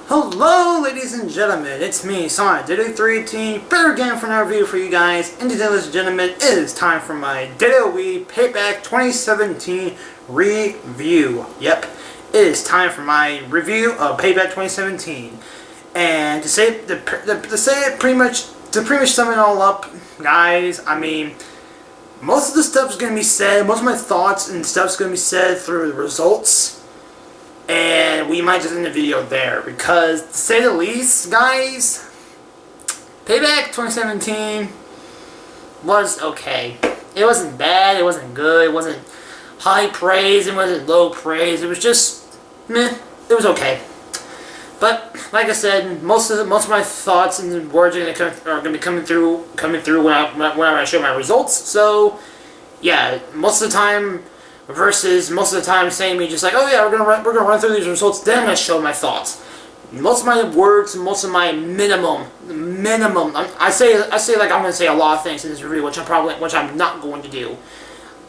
Hello ladies and gentlemen, it's me, Sonic WWE back again for another video for you guys. And today, ladies and gentlemen, it is time for my WWE Payback 2017 review. Yep, it is time for my review of Payback 2017. And to say it pretty much sum it all up, guys, I mean, most of the stuff is going to be said, most of my thoughts and stuff is going to be said through the results. And we might just end the video there, because to say the least, guys, Payback 2017 was okay. It wasn't bad, it wasn't good, it wasn't high praise, it wasn't low praise, it was just meh, it was okay. But like I said, most of my thoughts and words are going to be coming through when I show my results. So yeah, most of the time. Versus most of the time saying me just like, oh yeah, we're gonna run through these results, then I show my thoughts. Most of my words, most of my minimum. I say like I'm gonna say a lot of things in this review, which I'm not going to do.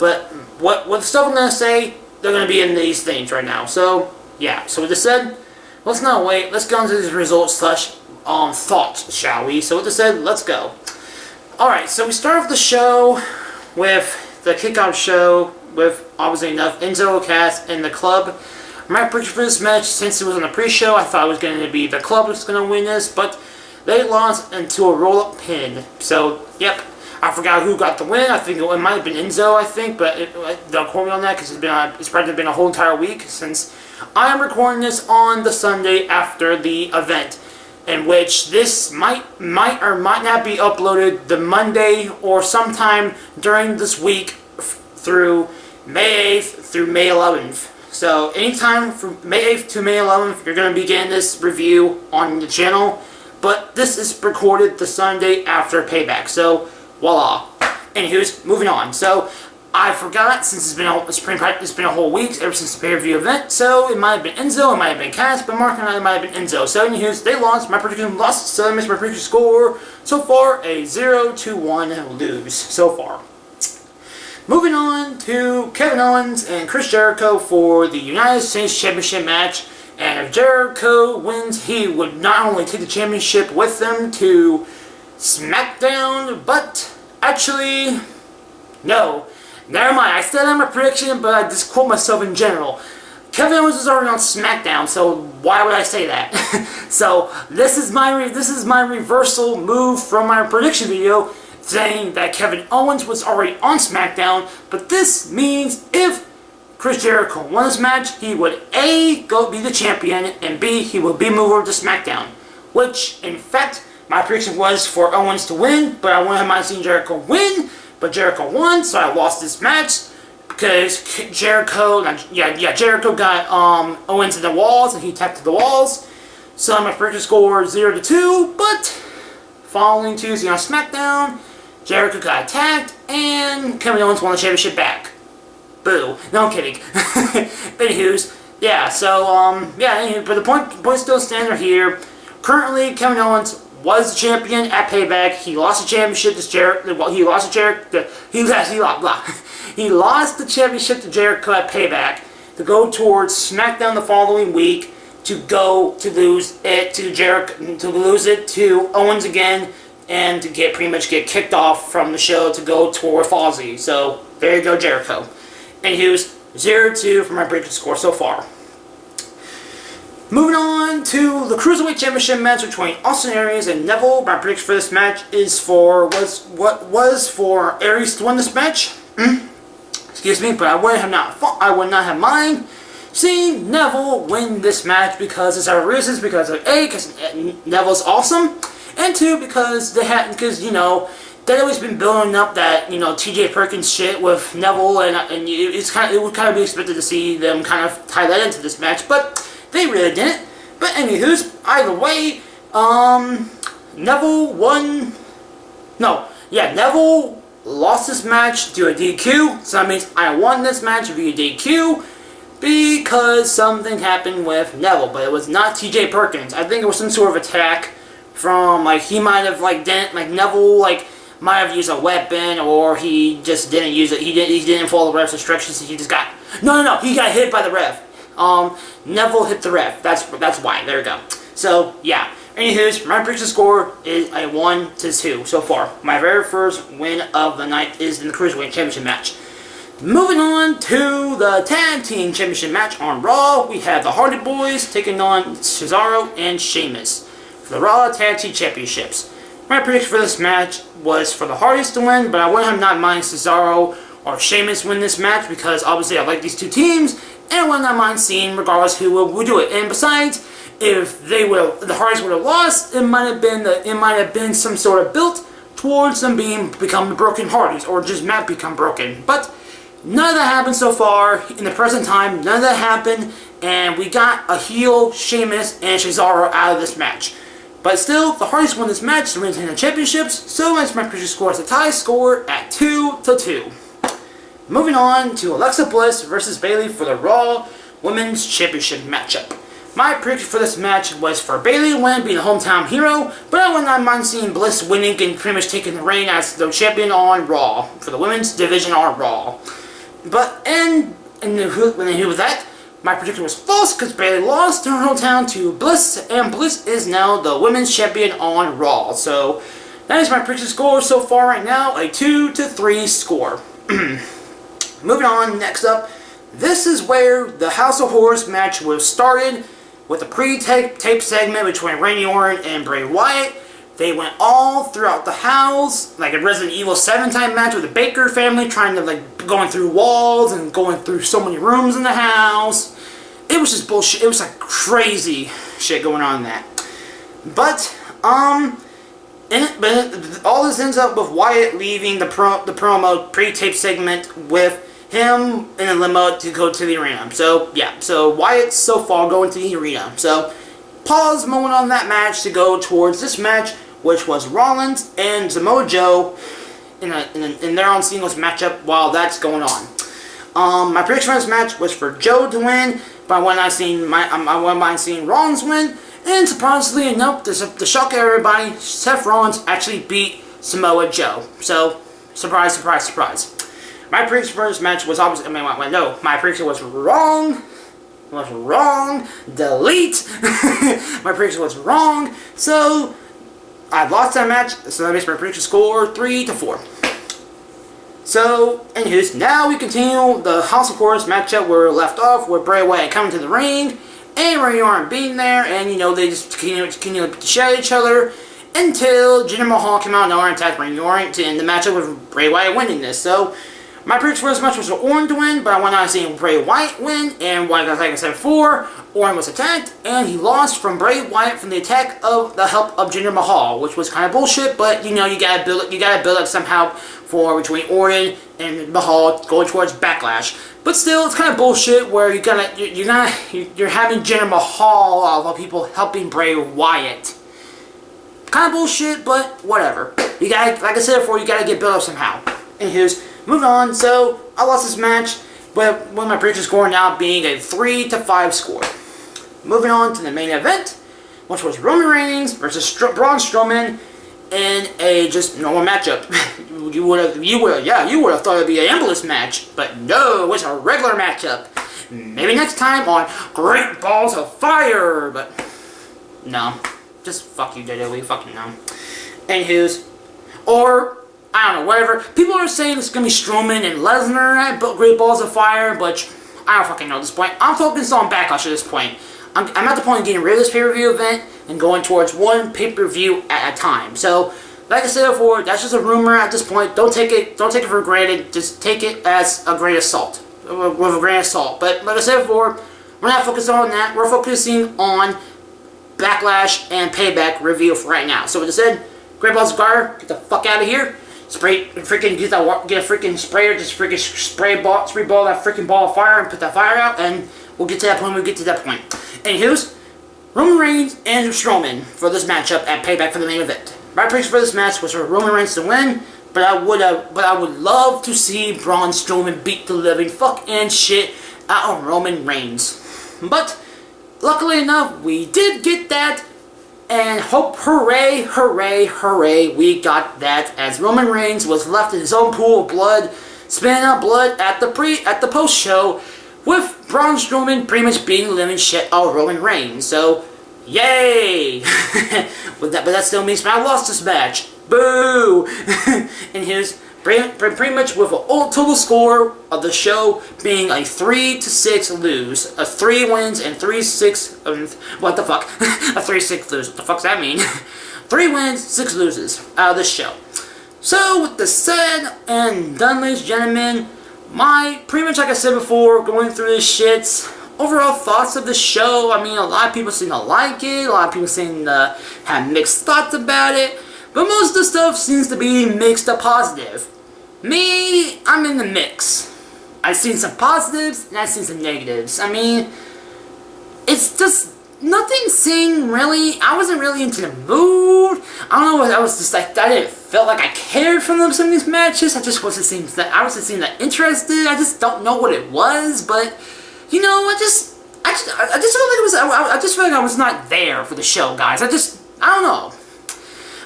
But what the stuff I'm gonna say, they're gonna be in these things right now. So yeah. So with this said, let's not wait. Let's go into these results / thoughts, shall we? So with this said, let's go. All right. So we start off the show with the kickoff show. With, obviously enough, Enzo, Cass, and the Club. My prediction for this match, since it was on the pre-show, I thought it was going to be the Club was going to win this, but they lost into a roll-up pin. So, yep, I forgot who got the win. I think it might have been Enzo, I think, but don't quote me on that, because it's probably been a whole entire week since I am recording this on the Sunday after the event, in which this might or might not be uploaded the Monday or sometime during this week through May 8th through May 11th. So anytime from May 8th to May 11th, you're going to be getting this review on the channel. But this is recorded the Sunday after Payback. So voila. Anywho's, moving on. So I forgot, since it's been a whole week ever since the pay-per-view event. So it might have been Enzo, it might have been Cass, but Mark and I, it might have been Enzo. So anywho's, they lost. My prediction lost. So that makes my prediction score so far a 0-1 lose so far. Moving on to Kevin Owens and Chris Jericho for the United States Championship match. And if Jericho wins, he would not only take the championship with them to SmackDown, but actually, no. Never mind, I said I'm a prediction, but I just quote myself in general. Kevin Owens is already on SmackDown, so why would I say that? So this is my reversal move from my prediction video, saying that Kevin Owens was already on SmackDown, but this means if Chris Jericho won this match, he would A, go be the champion, and B, he would be moved over to SmackDown. Which, in fact, my prediction was for Owens to win, but I wouldn't have seen Jericho win, but Jericho won, so I lost this match, because Jericho got Owens in the walls, and he tapped to the walls, so my prediction score 0-2, but following Tuesday on SmackDown, Jericho got attacked, and Kevin Owens won the championship back. Boo. No, I'm kidding. Anywho's, yeah, so, but the point still stands here. Currently, Kevin Owens was the champion at Payback. He lost the championship to Jericho. Well, he lost the championship to Jericho at Payback to go towards SmackDown the following week to lose it to Jericho, to lose it to Owens again, and to pretty much get kicked off from the show to go toward Fozzy. So there you go, Jericho. And he was 0-2 for my prediction score so far. Moving on to the Cruiserweight Championship match between Austin Aries and Neville. My prediction for this match was for Aries to win this match. Excuse me, but I would not have mind seeing Neville win this match because of several reasons. Because of A, because Neville's awesome, and 2, because they'd always been building up that T.J. Perkins shit with Neville, and it would kind of be expected to see them kind of tie that into this match, but they really didn't. But anywho's, either way, Neville won. No, yeah, Neville lost this match to a DQ, so that means I won this match via DQ because something happened with Neville, but it was not T.J. Perkins. I think it was some sort of attack from he might have Neville might have used a weapon, or he just didn't use it. He didn't follow the ref's instructions, so he just got... No, he got hit by the ref. Neville hit the ref. That's why. There we go. So, yeah. Anywho's, my prediction score is a 1-2 so far. My very first win of the night is in the Cruiserweight Championship match. Moving on to the Tag Team Championship match on Raw, we have the Hardy Boys taking on Cesaro and Sheamus for the Raw Tag Team Championships. My prediction for this match was for the Hardys to win, but I would have not mind Cesaro or Sheamus win this match because obviously I like these two teams, and I would not mind seeing regardless who would do it. And besides, if the Hardys would have lost, it might have been some sort of built towards them become the Broken Hardys, or just Matt become broken. But none of that happened so far in the present time. None of that happened, and we got a heel Sheamus and Cesaro out of this match. But still, the Hardys won this match to retain the championships, so that's my prediction score as a tie score at 2-2. Moving on to Alexa Bliss versus Bayley for the Raw Women's Championship matchup. My prediction for this match was for Bayley to win, being the hometown hero, but I would not mind seeing Bliss winning and pretty much taking the reign as the champion on Raw, for the women's division on Raw. But, and with that, my prediction was false because Bayley lost her hometown to Bliss, and Bliss is now the women's champion on Raw. So, that is my prediction score so far right now, a 2-3 score. Moving on, next up, this is where the House of Horrors match was started with a pre-tape segment between Randy Orton and Bray Wyatt. They went all throughout the house, like a Resident Evil 7 type match with the Baker family, trying to going through walls and going through so many rooms in the house. It was just bullshit. It was like crazy shit going on in that. But all this ends up with Wyatt leaving the promo pre-tape segment with him in a limo to go to the arena. So, yeah. So, Wyatt's so far going to the arena. So, pause moment on that match to go towards this match, which was Rollins and Mojo in their own singles matchup while that's going on. My prediction for this match was for Joe to win, but I wouldn't mind seeing Rollins win. And surprisingly enough, to shock everybody, Seth Rollins actually beat Samoa Joe. So, surprise, surprise, surprise. My prediction for this match was obviously, my prediction was wrong. Delete. My prediction was wrong. So, I lost that match. So that makes my prediction score 3-4. So, anyways, now we continue the House of Horrors matchup where we left off with Bray Wyatt coming to the ring and Randy Orton being there, and they just continue to share each other until Jinder Mahal came out and Orton attacked Randy Orton to end the matchup with Bray Wyatt winning this. So, my prediction for this match was for Orton to win, but I went on seeing Bray Wyatt win, and like I said before, Orton was attacked, and he lost from Bray Wyatt from the attack of the help of Jinder Mahal, which was kind of bullshit, but you gotta build up somehow for between Orton and Mahal going towards Backlash. But still, it's kind of bullshit where you're having Jinder Mahal of all people helping Bray Wyatt. Kind of bullshit, but whatever. You gotta, like I said before, you gotta get built up somehow. Anyways, moving on. So I lost this match, but with my prediction score now being a 3-5 score. Moving on to the main event, which was Roman Reigns versus Braun Strowman in a just normal matchup. You would have thought it'd be an ambulance match, but no, it's a regular matchup. Maybe next time on Great Balls of Fire, but no, just fuck you, WWE, fucking no. Anywho's, or I don't know, whatever. People are saying it's gonna be Strowman and Lesnar at Great Balls of Fire, but I don't fucking know at this point. I'm focused on Backlash at this point. I'm at the point of getting rid of this pay-per-view event and going towards one pay-per-view at a time. So, like I said before, that's just a rumor at this point. Don't take it for granted. Just take it as a grain of salt, with a grain of salt. But like I said before, we're not focused on that. We're focusing on Backlash and Payback review for right now. So, with that said, Great Balls of Fire, get the fuck out of here. Get a freaking sprayer, just freaking spray ball that freaking ball of fire and put that fire out, and we'll get to that point when we get to that point. Anywho's, Roman Reigns and Strowman for this matchup at Payback for the main event. My prediction for this match was for Roman Reigns to win, but I would love to see Braun Strowman beat the living fuck and shit out of Roman Reigns. But luckily enough, we did get that. And hooray, hooray, hooray, we got that as Roman Reigns was left in his own pool of blood, spitting out blood at the post show, with Braun Strowman pretty much beating the living shit out of Roman Reigns. So, Yay! But that still means I lost this match. Boo! And here's pretty much with an total score of the show being a 3-6 lose. 3 wins and 3-6... what the fuck? A 3-6 lose. What the fuck does that mean? 3 wins, 6 loses out of this show. So, with the said and done, ladies and gentlemen, pretty much like I said before, going through this shit, overall thoughts of the show. I mean, a lot of people seem to like it, a lot of people seem to have mixed thoughts about it, but most of the stuff seems to be mixed to positive. Me, I'm in the mix. I've seen some positives, and I've seen some negatives. I mean, it's just nothing seemed really, I wasn't really into the mood. I don't know, I was just like, I didn't feel like I cared for some of these matches. I just wasn't seeing that interested. I just don't know what it was, but, you know, I just feel like I just feel like I was not there for the show, guys. I don't know.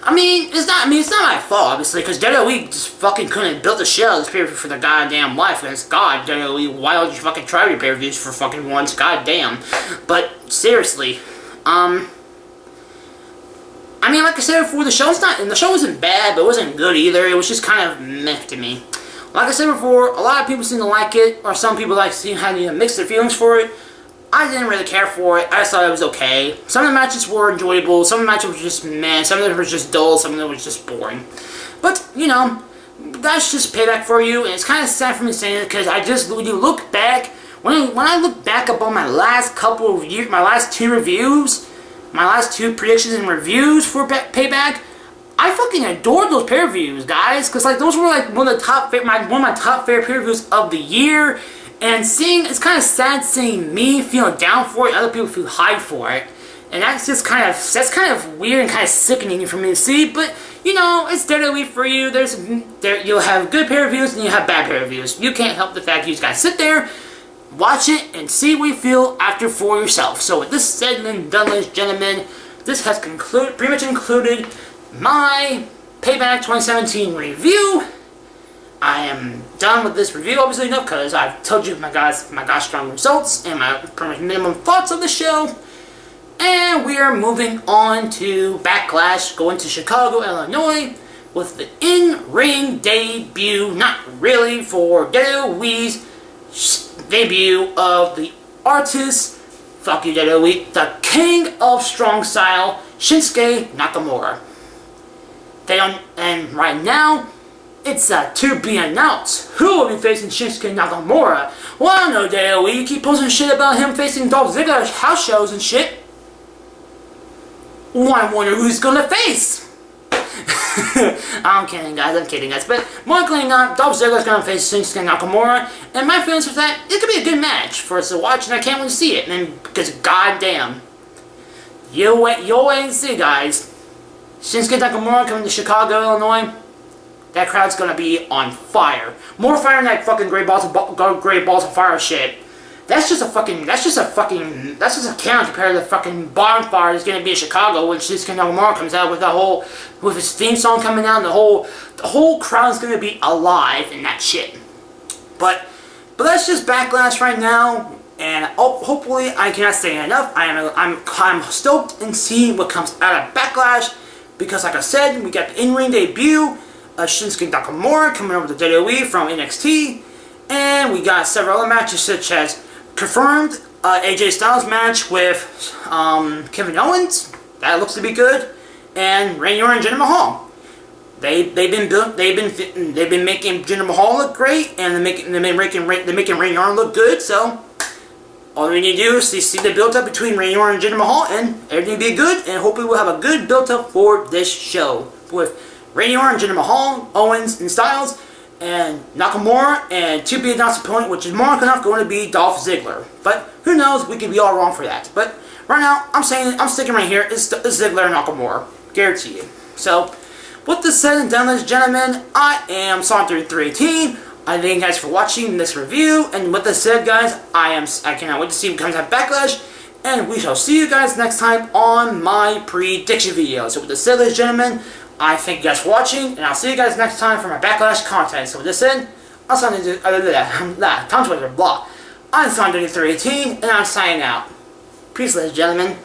I mean, it's not my fault, obviously, because WWE just fucking couldn't build a show this pay-per-view for their goddamn life. Because, God, WWE, why don't you fucking try your pay-per-views for fucking once? Goddamn. But, seriously, I mean, like I said before, the show wasn't bad, but it wasn't good either. It was just kind of meh to me. Like I said before, a lot of people seem to like it, or some people like seem how to mix their feelings for it. I didn't really care for it. I just thought it was okay. Some of the matches were enjoyable. Some of the matches were just meh. Some of them were just dull. Some of them were just boring. But, you know, that's just Payback for you. And it's kind of sad for me saying it because when you look back, when I look back upon my last couple of years, my last 2 reviews, my last 2 predictions and reviews for Payback, I fucking adored those pay-per-views, guys. Because, like, those were, like, one of my top favorite pay-per-views of the year. And it's kind of sad seeing me feeling down for it, and other people feel high for it. And that's kind of weird and kind of sickening for me to see, but, you know, it's WWE for you. You'll have good pay-per-views and you'll have bad pay-per-views. You can't help the fact you just gotta sit there, watch it, and see what you feel after for yourself. So with this said and done, ladies and gentlemen, this has pretty much concluded my Payback 2017 review. I am done with this review, obviously enough, because I've told you my gosh strong results and my minimum thoughts of the show. And we are moving on to Backlash, going to Chicago, Illinois, with the in-ring debut, not really, for WWE's debut of the artist, fuck you WWE, the King of Strong Style, Shinsuke Nakamura. And right now, it's to be announced who will be facing Shinsuke Nakamura. Well, I don't know, WWE, you keep posting shit about him facing Dolph Ziggler at house shows and shit. Well, I wonder who he's gonna face. I'm kidding, guys. But more likely not, Dolph Ziggler's gonna face Shinsuke Nakamura. And my feelings for that, it could be a good match for us to watch, and I can't wait to see it. And because goddamn, you'll wait and see, guys. Shinsuke Nakamura coming to Chicago, Illinois. That crowd's gonna be on fire. More fire than that fucking Great Balls of Fire shit. That's just a counter compared to the fucking bonfire that's gonna be in Chicago when Shinsuke Nakamura comes out with his theme song coming out, and the whole crowd's gonna be alive in that shit. But that's just Backlash right now, and hopefully I cannot say enough. I'm stoked and seeing what comes out of Backlash, because like I said, we got the in-ring debut. Shinsuke Nakamura coming over to WWE from NXT, and we got several other matches such as confirmed AJ Styles match with Kevin Owens, that looks to be good, and Randy Orton and Jinder Mahal. They've been making Jinder Mahal look great, and they're making Randy Orton look good. So all we need to do is see the build up between Randy Orton and Jinder Mahal, and everything will be good. And hopefully we'll have a good build up for this show with Randy Orton, Jinder Mahal, Owens, and Styles, and Nakamura, and to be announced opponent, which is more than enough going to be Dolph Ziggler. But who knows? We could be all wrong for that. But right now, I'm sticking right here. It's Ziggler and Nakamura, guarantee you. So, with this said and done, ladies and gentlemen, I am Sonic3318. I thank you guys for watching this review. And with this said, guys, I cannot wait to see what comes out of Backlash. And we shall see you guys next time on my prediction video. So with this said, ladies and gentlemen, I thank you guys for watching, and I'll see you guys next time for my Backlash content. So with this said, I'm Sonic3318, and I'm signing out. Peace, ladies and gentlemen.